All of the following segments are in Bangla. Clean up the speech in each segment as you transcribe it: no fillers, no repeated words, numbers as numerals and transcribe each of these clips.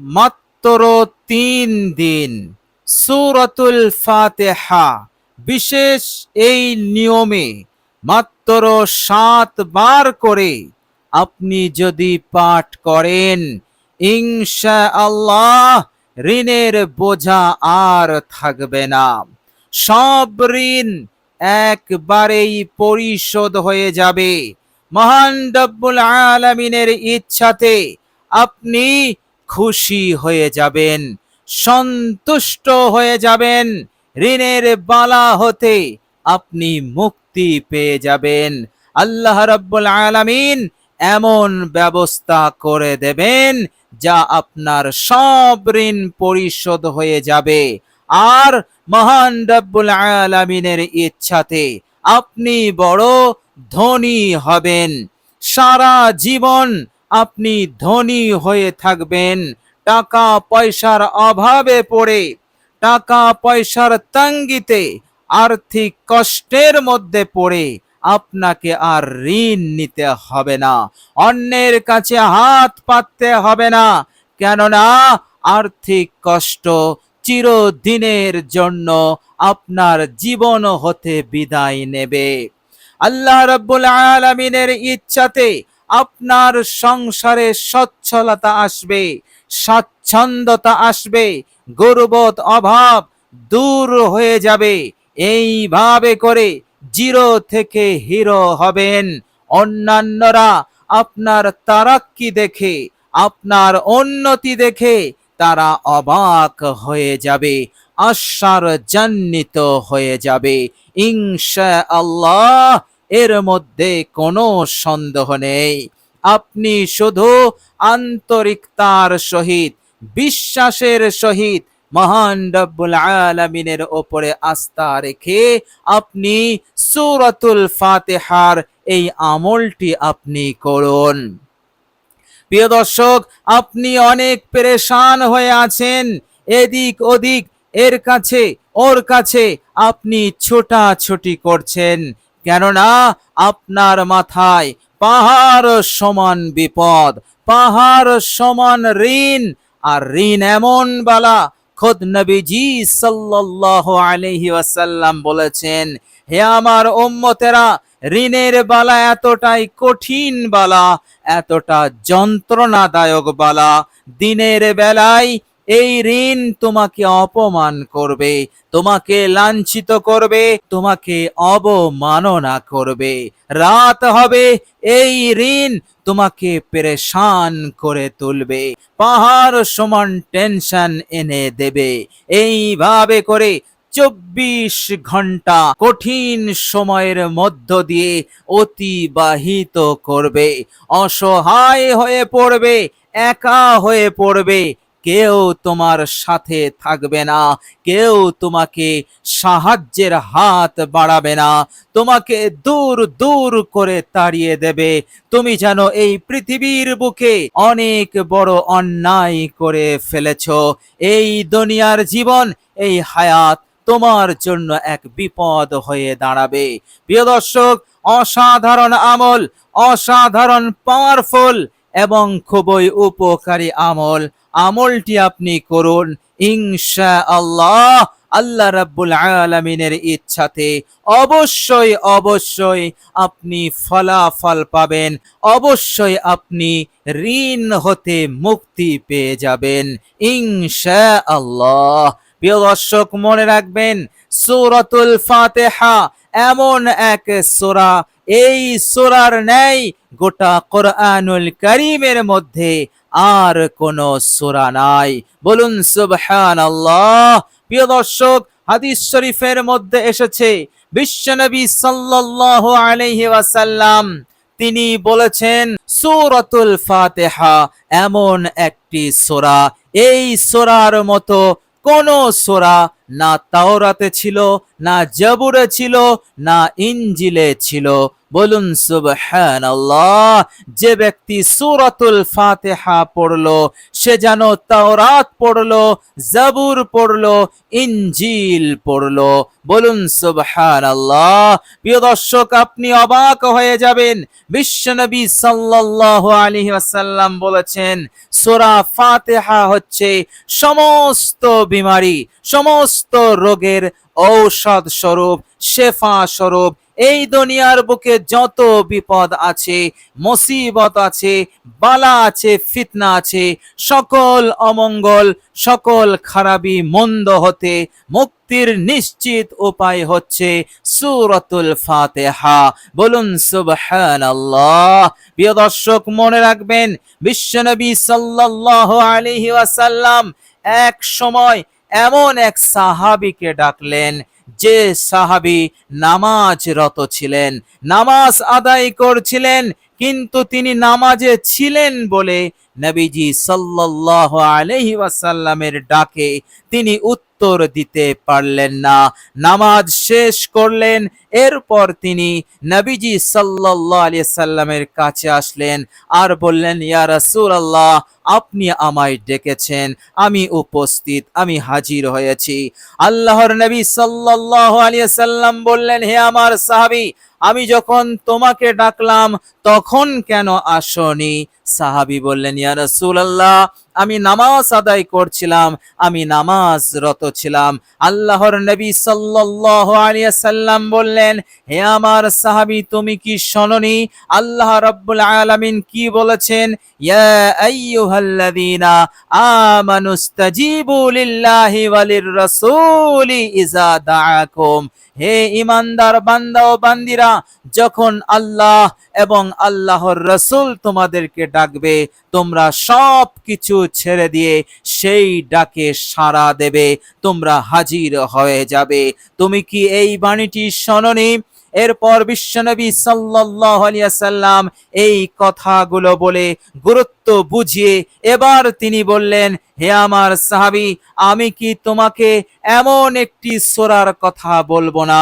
মাত্র 3 দিন সূরাতুল ফাতিহা বিশেষ এই নিয়মে মাত্র 7 বার করে আপনি যদি পাঠ করেন, ইনশাআল্লাহ ঋণের বোঝা আর থাকবে না। সব ঋণ একবারেই পরিশোধ হয়ে যাবে। মহান রব্বুল আলামিনের ইচ্ছাতে আপনি খুশি হয়ে যাবেন, সন্তুষ্ট হয়ে যাবেন, ঋণের বালা হতে আপনি মুক্তি পেয়ে যাবেন। আল্লাহ রাব্বুল আলামিন এমন ব্যবস্থা করে দেবেন যা আপনার সব ঋণ পরিশোধ হয়ে যাবে। আর মহান রব্বুল আলামিনের ইচ্ছাতে আপনি বড় ধনী হবেন। সারা জীবন আপনি ধনী হয়ে থাকবেন। টাকা পয়সার অভাবে পড়ে, টাকা পয়সার তঙ্গিতে, আর্থিক কষ্টের মধ্যে পড়ে আপনাকে আর ঋণ নিতে হবে না, অন্যের কাছে হাত পাততে হবে না। কেননা আর্থিক কষ্ট চিরদিনের জন্য আপনার জীবন হতে বিদায় নেবে। আল্লাহ রাব্বুল আলামিনের ইচ্ছাতে আপনার সংসারে সচ্ছলতা আসবে, স্বাচ্ছন্দ্যতা আসবে, গর্বত অভাব দূর হয়ে যাবে। এইভাবে করে জিরো থেকে হিরো হবেন। অন্যান্যরা আপনার তারাক্কি দেখে, আপনার উন্নতি দেখে তারা অবাক হয়ে যাবে, আশ্চর্যান্বিত হয়ে যাবে। ইনশাআল্লাহ এর মধ্যে কোনো সন্দেহ নেই। আপনি শুধু আন্তরিকতার সহিত, বিশ্বাসের সহিত মহান রব্বুল আলামিনের উপরে আস্থা রেখে আপনি সূরাতুল ফাতিহার এই আমলটি আপনি করুন। প্রিয় দর্শক, আপনি অনেক পেরেশান হয়ে আছেন, এদিক ওদিক, এর কাছে ওর কাছে আপনি ছোটাছুটি করছেন, কেননা আপনার মাথায় পাহাড় সমান বিপদ, পাহাড় সমান ঋণ। আর ঋণ এমন বালা, খোদ নবীজি সাল্লাল্লাহু আলাইহি ওয়াসাল্লাম বলেছেন, হে আমার উম্মতেরা, ঋণের বালা এতটাই কঠিন বালা, এতটা যন্ত্রণাদায়ক বালা, দিনের বেলায় এই ঋণ তোমাকে অপমান করবে, তোমাকে লাঞ্ছিত করবে, তোমাকে অবমাননা করবে। রাত হবে, এই ঋণ তোমাকে পেরেশান করে তুলবে, পাহাড় সমান টেনশন এনে দেবে। এইভাবে করে 24 ঘন্টা কঠিন সময়ের মধ্য দিয়ে অতিবাহিত করবে, অসহায় হয়ে পড়বে, একা হয়ে পড়বে। কেউ তোমার সাথে থাকবে না, কেউ তোমাকে সাহায্যের হাত বাড়াবে না, তোমাকে দূর দূর করে তাড়িয়ে দেবে। তুমি যেন এই পৃথিবীর বুকে অনেক বড় অন্যায় করে ফেলেছো। এই দুনিয়ার জীবন, এই হায়াত তোমার জন্য এক বিপদ হয়ে দাঁড়াবে। প্রিয় দর্শক, অসাধারণ আমল, অসাধারণ পাওয়ারফুল এবং খুবই উপকারী আমল, আমলটি আপনি করুন। ইনশাআল্লাহ আল্লাহ রাব্বুল আলামিনের ইচ্ছাতে অবশ্যই অবশ্যই আপনি ফলাফল পাবেন, অবশ্যই আপনি ঋণ হতে মুক্তি পেয়ে যাবেন ইনশাআল্লাহ। প্রিয় দর্শক, মনে রাখবেন, সূরাতুল ফাতিহা এমন এক সূরা, এই সূরার ন্যায় গোটা কোরআনুল কারীমের মধ্যে আর কোন সূরা নাই। বলুন সুবহানাল্লাহ। প্রিয় দর্শক, হাদিস শরীফের মধ্যে এসেছে, বিশ্বনবী সাল্লাল্লাহু আলাইহি ওয়াসাল্লাম তিনি বলেছেন, সূরাতুল ফাতিহা এমন একটি সূরা, এই সূরার মতো কোন সূরা না তাওরাতে ছিল, না জবুরে ছিল, না ইনজিলে ছিল। বলুন সুবহানাল্লাহ। যে ব্যক্তি সূরাতুল ফাতিহা পড়লো সে যেন তাওরাত পড়লো, জাবুর পড়লো, ইনজিল পড়লো। বলুন সুবহানাল্লাহ। প্রিয় দর্শক, আপনি অবাক হয়ে যাবেন। বিশ্বনবী সাল্লাল্লাহু আলাইহি ওয়াসাল্লাম বলেছেন, সূরা ফাতিহা হচ্ছে সমস্ত বিমারি, সমস্ত রোগের ঔষধ স্বরূপ, শেফা স্বরূপ। এই দুনিয়ার বুকে যত বিপদ আছে, মুসিবত আছে, বালা আছে, ফিতনা আছে, সকল অমঙ্গল, সকল খারাপি মন্দ হতে মুক্তির নিশ্চিত উপায় হচ্ছে সূরাতুল ফাতিহা। বলুন সুবহানাল্লাহ। প্রিয় দর্শক, মনে রাখবেন, বিশ্বনবী সাল্লাল্লাহু আলাইহি ওয়াসাল্লাম এক সময় এমন এক সাহাবীকে ডাকলেন, যে সাহাবী নামাজরত ছিলেন, নামাজ আদায় করছিলেন, কিন্তু তিনি নামাজে ছিলেন বলে নবীজি সাল্লাল্লাহু আলাইহি ওয়াসাল্লামের ডাকে তিনি উত্তর দিতে পারলেন না। নামাজ শেষ করলেন, এরপর তিনি নবীজি সাল্লাল্লাহু আলাইহি সাল্লামের কাছে আসলেন আর বললেন, ইয়া রাসূলুল্লাহ, আপনি আমায় ডেকেছেন, আমি উপস্থিত, আমি হাজির হয়েছি। আল্লাহর নবী সাল্লাল্লাহু আলাইহি সাল্লাম বললেন, হে আমার সাহাবী, আমি যখন তোমাকে ডাকলাম তখন কেন আসনি? সাহাবী বললেন, ইয়া রাসূলুল্লাহ, আমি নামাজ আদায় করছিলাম, আমি নামাজরত ছিলাম। আল্লাহর নবী সাল্লাল্লাহু আলাইহি সাল্লাম বললেন, হে আমার সাহাবী, তুমি কি শোনোনি আল্লাহ রাব্বুল আলামিন কি বলেছেন? ইয়া আইয়ুহাল্লাযীনা আমানুস্তাজিবু লিল্লাহি ওয়ালির রাসূলি ইযা দাআকুম। হে ঈমানদার বান্দা ও বান্দিরা, যখন আল্লাহ এবং আল্লাহর রাসূল তোমাদেরকে ডাকবে, তোমরা সব কিছু ছেড়ে দিয়ে সেই ডাকে সাড়া দেবে, তোমরা হাজির হয়ে যাবে। তুমি কি এই বাণীটি শোনোনি? এরপর বিশ্বনবী সাল্লাল্লাহু আলাইহি ওয়াসাল্লাম এই কথাগুলো বলে গুরুত্ব বুঝিয়ে এবার তিনি বললেন, হে আমার সাহাবী, আমি কি তোমাকে এমন একটি সূরার কথা বলবো না,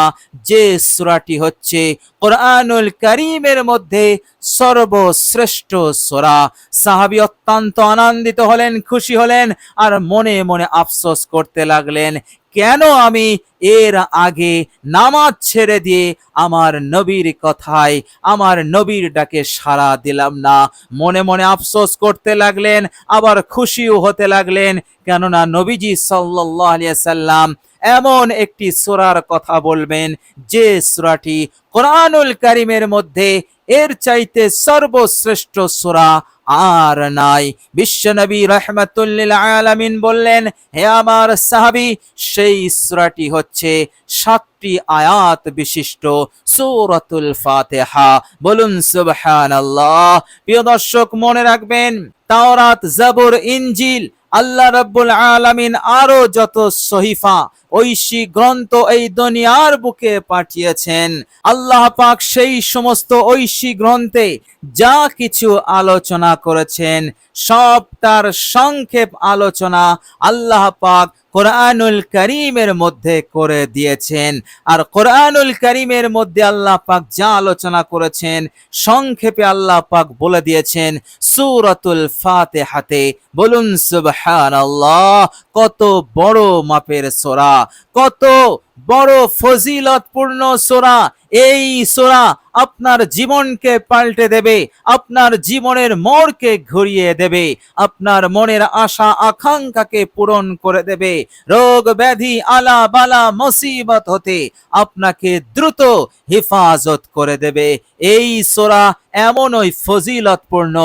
যে সূরাটি হচ্ছে কোরআনুল কারীমের মধ্যে সর্বশ্রেষ্ঠ সূরা? সাহাবী অত্যন্ত আনন্দিত হলেন, খুশি হলেন, আর মনে মনে আফসোস করতে লাগলেন, কেন আমি এর আগে নামাজ ছেড়ে দিয়ে আমার নবীর কথায়, আমার নবীর ডাকে সাড়া দিলাম না। মনে মনে আফসোস করতে লাগলেন, আবার খুশিও হতে লাগলেন, কেননা নবীজি সাল্লাল্লাহু আলাইহি সাল্লাম এমন একটি সূরার কথা বলবেন, যে সূরাটি কোরআনুল কারীমের মধ্যে এর চাইতে সর্বশ্রেষ্ঠ সূরা আর নাই। বিশ্বনবী রাহমাতুল লিল আলামিন বললেন, হে আমার সাহাবী, সেই সূরাটি হচ্ছে 7টি আয়াত বিশিষ্ট সূরাতুল ফাতিহা। বলুন সুবহানাল্লাহ। প্রিয় দর্শক, মনে রাখবেন, তাওরাত, জাবুর, ইনজিল, আল্লাহ রাব্বুল আলামিন আরো যত সহিফা, ঐশী গ্রন্থ এই দুনিয়ার বুকে পাঠিয়েছেন, আল্লাহ পাক সেই সমস্ত ঐশী গ্রন্থে যা কিছু আলোচনা করেছেন, সব তার সংক্ষেপ আলোচনা আল্লাহ পাক কোরআনুল কারীমের মধ্যে করে দিয়েছেন। আর কোরআনুল কারীমের মধ্যে আল্লাহ পাক যা আলোচনা করেছেন, সংক্ষেপে আল্লাহ পাক বলে দিয়েছেন সূরাতুল ফাতিহাতে। বলুন সুবহানাল্লাহ। কত বড় মাপের সূরা, কত বড় ফজিলতপূর্ণ সূরা। এই সূরা আপনার জীবনকে পাল্টে দেবে, আপনার জীবনের মোড়কে ঘুরিয়ে দেবে, আপনার মনের আশা আকাঙ্ক্ষাকে পূরণ করে দেবে, রোগ ব্যাধি আলা বালা মুসিবত হতে আপনাকে দ্রুত হেফাজত করে দেবে। এই সূরা এমনই ফজিলতপূর্ণ,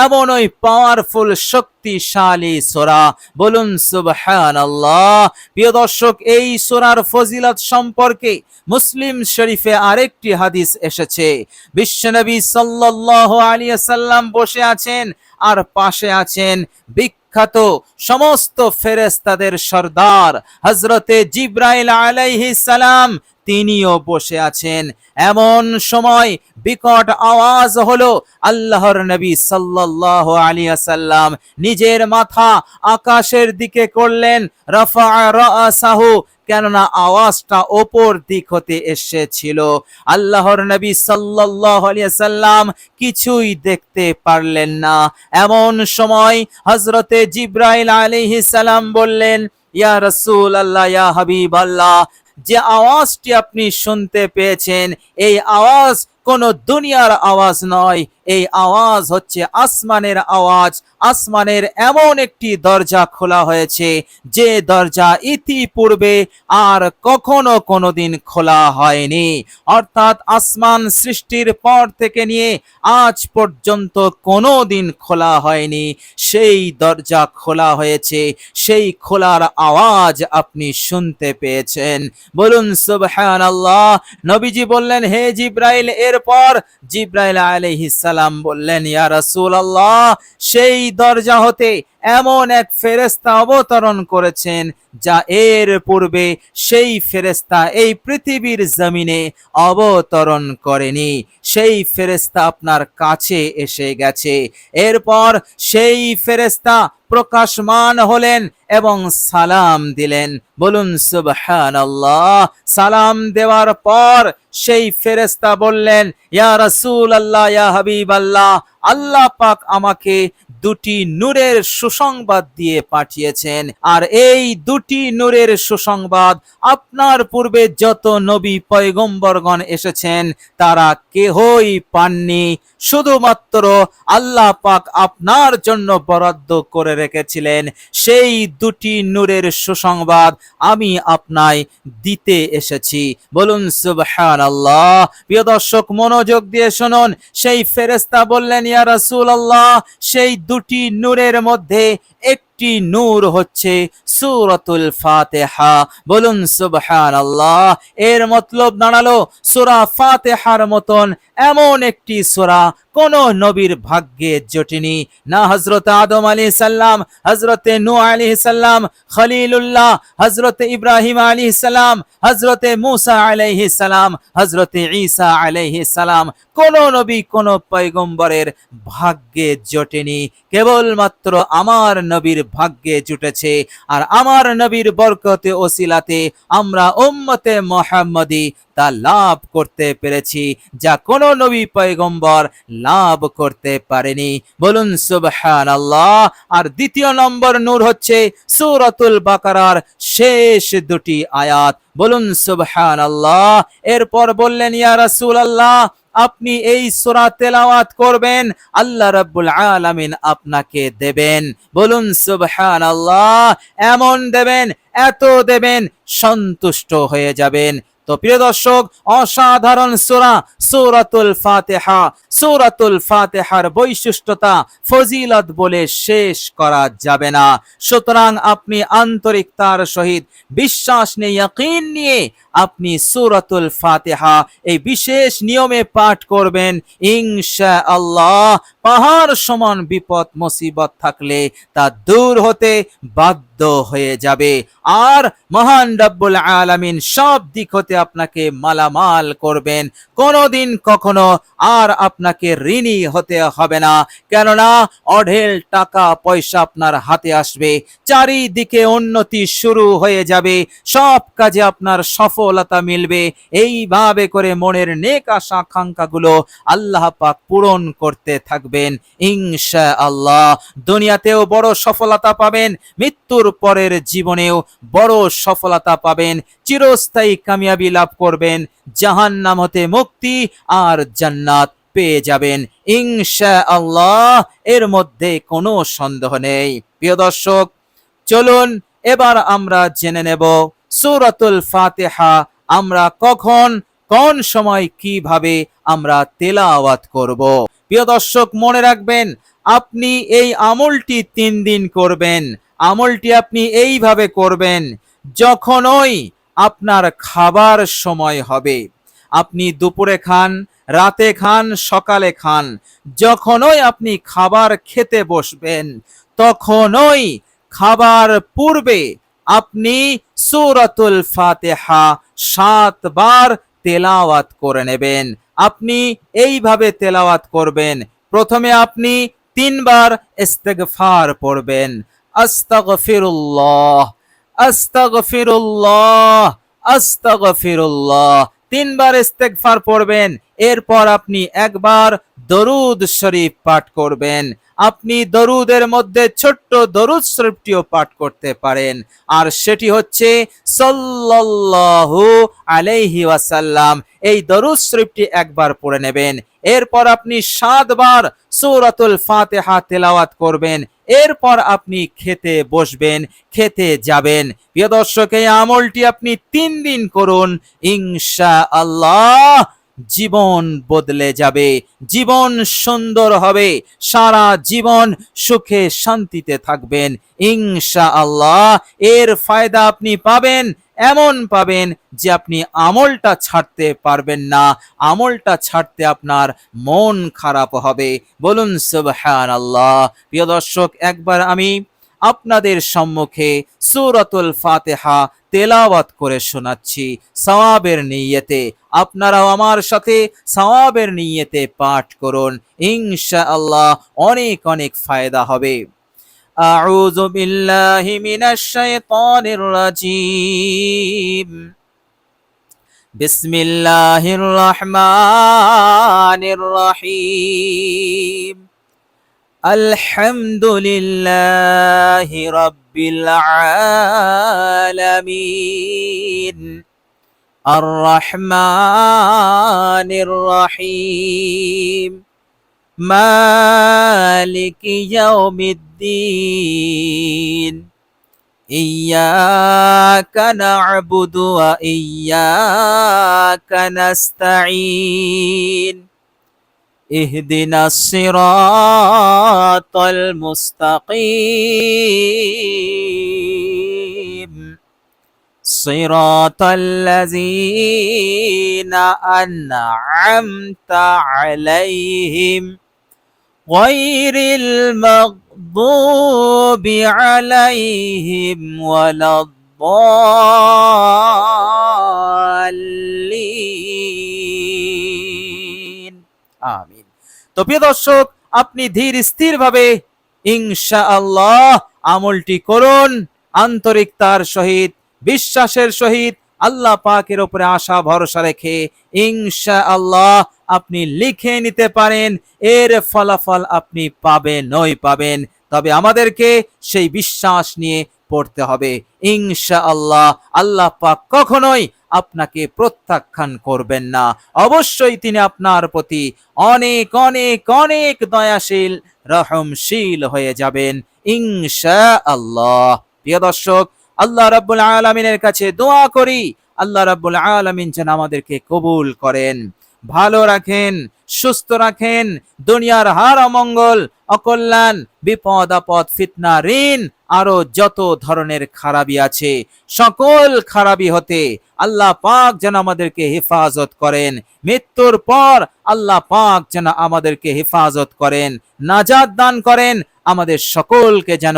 এমনই পাওয়ারফুল, শক্তিশালী সূরা। বলুন সুবহানাল্লাহ। প্রিয় দর্শক, এই সূরার ফজিলত সম্পর্কে মুসলিম শরীফে আরেকটি হাদিস এসেছে। বিশ্বনবী সাল্লাল্লাহু আলাইহি ওয়াসাল্লাম বসে আছেন, আর পাশে আছেন বিখ্যাত সমস্ত ফেরেশতাদের সর্দার হযরতে জিবরাইল আলাইহিস সালাম, তিনিও বসে আছেন। এমন সময় বিকট আওয়াজ হলো, আল্লাহর নবী সাল্লাল্লাহু আলাইহি ওয়াসাল্লাম নিজের মাথা আকাশের দিকে করলেন, রাফা রাসাহু, কেননা আওয়াজটা ওপর দিক হতে এসেছিল। আল্লাহর নবী সাল্লাল্লাহু আলাইহি সাল্লাম কিছুই দেখতে পারলেন না। এমন সময় হযরতে জিবরাইল আলাইহিস সালাম বললেন, ইয়া রাসূলুল্লাহ, ইয়া হাবিবাল্লাহ, যে আওয়াজটি আপনি শুনতে পেয়েছেন এই আওয়াজ কোন দুনিয়ার আওয়াজ নয়, এই আওয়াজ হচ্ছে আসমানের আওয়াজ। আসমানের এমন একটি দরজা খোলা হয়েছে যে দরজা ইতিপূর্বে আর কখনো কোনোদিন খোলা হয়নি। অর্থাৎ আসমান সৃষ্টির পর থেকে নিয়ে আজ পর্যন্ত কোনো দিন খোলা হয়নি, সেই দরজা খোলা হয়েছে, সেই খোলার আওয়াজ আপনি শুনতে পেয়েছেন। বলুন সুবহানাল্লাহ। নবীজি বললেন, হে জিবরাইল। এরপর জিবরাইল আলাইহিস সালাম বললেন, ইয়া রাসূলুল্লাহ, সেই দরজা হতে এমন এক ফেরেশতা অবতরণ করেছেন যা এর পূর্বে সেই ফেরেশতা এই পৃথিবীর জমিনে অবতরণ করেনি। সেই ফেরেশতা আপনার কাছে এসে গেছে। এরপর সেই ফেরেশতা প্রকাশমান হলেন এবং সালাম দিলেন। বলুন সুবহানাল্লাহ। সালাম দেওয়ার পর সেই ফেরেশতা বললেন, ইয়া রাসূলুল্লাহ, ইয়া হাবিবাল্লাহ, আল্লাহ পাক আমাকে দুটি নূরের সুসংবাদ দিয়ে পাঠিয়েছেন, আর এই দুটি নূরের সুসংবাদ আপনার পূর্বে যত নবী পয়গম্বরগণ এসেছেন তারা কেহই পাননি। শুধুমাত্র আল্লাহ পাক আপনার জন্য বরাদ্দ করে রেখেছিলেন। সেই দুটি নূরের সুসংবাদ আমি আপনায় দিতে এসেছি। বলুন সুবহানাল্লাহ। প্রিয় দর্শক, মনোযোগ দিয়ে শুনুন। সেই ফেরেশতা বললেন, ইয়া রাসূলুল্লাহ, সেই দুটি নূরের মধ্যে একটি নূর হচ্ছে সূরাতুল ফাতিহা। বলুন সুবহানাল্লাহ। এর মতলব দাঁড়ালো সূরা ফাতিহার মতন এমন একটি সূরা কোন নবীর ভাগ্যে জোটেনি। না হযরত আদম আলাইহিস সালাম, হযরতে নূহ আলাইহিস সালাম, খলিলুল্লাহ হযরতে ইব্রাহিম আলাইহিস সালাম, হযরতে মূসা আলাইহিস সালাম, হযরতে ঈসা আলাইহিস সালাম, কোন নবী কোন পয়গম্বরের ভাগ্যে জোটেনি। কেবলমাত্র আমার নবীর ভাগ্যে জুটেছে। আর আমার নবীর বরকতে ওসিলাতে আমরা উম্মতে মুহাম্মদী তা লাভ করতে পেরেছি, যা কোন নবী পয়গম্বর লাভ করতে পারেনি। বলুন সুবহানাল্লাহ। আর দ্বিতীয় নম্বর নূর হচ্ছে সূরাতুল বাকারার শেষ দুটি আয়াত। বলুন সুবহানাল্লাহ। এরপর বললেন, ইয়া রাসূলুল্লাহ, আপনি এই সূরা তেলাওয়াত করবেন, আল্লাহ রাব্বুল আলামিন আপনাকে দেবেন। বলুন সুবহানাল্লাহ। এমন দেবেন, এত দেবেন, সন্তুষ্ট হয়ে যাবেন। তো প্রিয় দর্শক, অসাধারণ সূরা সূরাতুল ফাতিহা। সূরাতুল ফাতিহার বৈশিষ্ট্যতা ফজিলত বলে শেষ করা যাবে না। সুতরাং আপনি আন্তরিকতার সহিত বিশ্বাস নিয়ে, ইয়াকিন নিয়ে আপনি সূরাতুল ফাতিহা এই বিশেষ নিয়মে পাঠ করবেন। ইনশাআল্লাহ পাহাড় সমান বিপদ মুসিবত থাকলে তা দূর হতে বাধ্য হয়ে যাবে। আর মহান রব্বুল আলামিন সব দিক হতে আপনাকে মালামাল করবেন। কোনোদিন কখনো আর আপনাকে ঋণী হতে হবে না। কেননা অঢেল টাকা পয়সা আপনার হাতে আসবে, চারিদিকে উন্নতি শুরু হয়ে যাবে, সব কাজে আপনার সফলতা মিলবে। এইভাবে করে মনের নেক আশা আকাঙ্ক্ষাগুলো আল্লাহ পাক পূরণ করতে থাকবেন ইনশাআল্লাহ। দুনিয়াতেও বড় সফলতা পাবেন, মৃত্যুর পরের জীবনেও বড় সফলতা পাবেন, চিরস্থায়ী কামিয়াবি লাভ করবেন, জাহান্নাম হতে মুক্তি আর জান্নাত পেয়ে যাবেন ইনশাআল্লাহ। এর মধ্যে কোনো সন্দেহ নেই। প্রিয় দর্শক, চলুন এবার আমরা জেনে নেব সূরাতুল ফাতিহা আমরা কখন, কোন সময়, কিভাবে আমরা তেলাওয়াত করব। প্রিয় দর্শক, মনে রাখবেন, আপনি এই আমলটি 3 দিন করবেন। আমলটি আপনি এইভাবে করবেন, যখনই আপনার খাবার সময় হবে, আপনি দুপুরে খান, রাতে খান, সকালে খান, যখনই আপনি খাবার খেতে বসবেন তখনই খাবার পূর্বে আপনি সূরাতুল ফাতিহা 7 বার তেলাওয়াত করে নেবেন। আপনি এইভাবে তেলাওয়াত করবেন। প্রথমে আপনি 3 বার ইস্তিগফার পড়বেন, আস্তাগফিরুল্লাহ, আস্তাগফিরুল্লাহ, আস্তাগফিরুল্লাহ। 3 বার ইস্তেগফার পড়বেন। এরপর আপনি একবার দরুদ শরীফ পাঠ করবেন। আপনি দরুদের মধ্যে ছোট্ট দরুদ শরীফটিও পাঠ করতে পারেন, আর সেটি হচ্ছে সাল্লাল্লাহু আলাইহি ওয়াসাল্লাম। এই দরুদ শরীফটি একবার পড়ে নেবেন। এরপর আপনি 7 বার সূরাতুল ফাতিহা তেলাওয়াত করবেন। এরপর আপনি খেতে বসবেন, খেতে যাবেন। প্রিয় দর্শক, এই আমলটি আপনি 3 দিন করুন, ইনশাআল্লাহ জীবন বদলে যাবে, জীবন সুন্দর হবে, সারা জীবন সুখে শান্তিতে থাকবেন ইনশাআল্লাহ। এর ফায়দা আপনি পাবেন, এমন পাবেন যে আপনি আমলটা ছাড়তে পারবেন না, আমলটা ছাড়তে আপনার মন খারাপ হবে। বলুন সুবহানাল্লাহ। প্রিয় দর্শক, একবার আমি আপনাদের সম্মুখে সূরাতুল ফাতিহা তেলাওয়াত করে শোনাচ্ছি সওয়াবের নিয়তে। আপনারাও আমার সাথে সওয়াবের নিয়তে পাঠ করুন, ইনশাআল্লাহ অনেক অনেক ফায়দা হবে। আউযু বিল্লাহি মিনাশ শাইতানির রাজীম। বিসমিল্লাহির রহমানির রহিম। আলহামদুলিল্লাহি রাব্বিল আলামিন। আর রহমানির রহিম। মালিকি ইয়াউমিদ্দিন। ইয়্যাকা না'বুদু ওয়া ইয়্যাকা নাস্তাঈন। ইহদিনাস সিরাতাল মুস্তাকিম। সিরাতাল্লাযীনা আন'আমতা আলাইহিম গায়রিল মাগদুবি আলাইহিম ওয়ালাদ-দাল্লিন। আমিন। তো প্রিয় দর্শক, আপনি ধীর স্থির ভাবে ইনশাআল্লাহ আমলটি করুন, আন্তরিকতার সহিত, বিশ্বাসের সহিত, আল্লাহ পাকের উপরে আশা ভরসা রেখে ইনশাআল্লাহ আপনি লিখে নিতে পারেন। এর ফলাফল আপনি পাবেনই পাবেন, তবে আমাদেরকে সেই বিশ্বাস নিয়ে পড়তে হবে ইনশাআল্লাহ। আল্লাহ পাক কখনোই আপনাকে প্রত্যাখ্যান করবেন না, অবশ্যই তিনি আপনার প্রতি অনেক অনেক অনেক দয়াশীল, রহমশীল হয়ে যাবেন ইনশাআল্লাহ। প্রিয় দর্শক, আল্লাহ রাব্বুল আলামিনের কাছে দোয়া করি, আল্লাহ রাব্বুল আলামিন যেন আমাদেরকে কবুল করেন, ভালো রাখেন, সুস্থ রাখেন, দুনিয়ার হার অমঙ্গল, অকল্যাণ, বিপদ আপদ, ফিতনা, ঋণ, আরো যত ধরনের খারাপি আছে সকল খারাপি হতে আল্লাহ পাক যেন আমাদেরকে হেফাজত করেন। মৃত্যুর পর আল্লাহ পাক যেন আমাদেরকে হেফাজত করেন, নাজাত দান করেন, আমাদের সকলকে যেন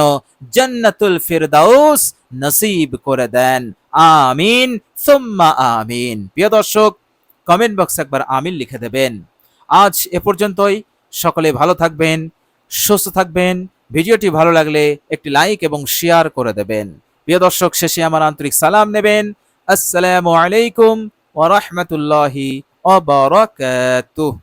জান্নাতুল ফিরদাউস নসিব করে দেন। আমিন সুম্মা আমিন। প্রিয় দর্শক, কমেন্ট বক্সে একবার আমিন লিখে দেবেন। আজ এ পর্যন্তই। সকলে ভালো থাকবেন, সুস্থ থাকবেন। ভিডিওটি ভালো লাগলে একটি লাইক এবং শেয়ার করে দেবেন। প্রিয় দর্শক, শেষে আমার আন্তরিক সালাম নেবেন। আসসালামু আলাইকুম ওয়া রাহমাতুল্লাহি ওয়া বারাকাতুহু।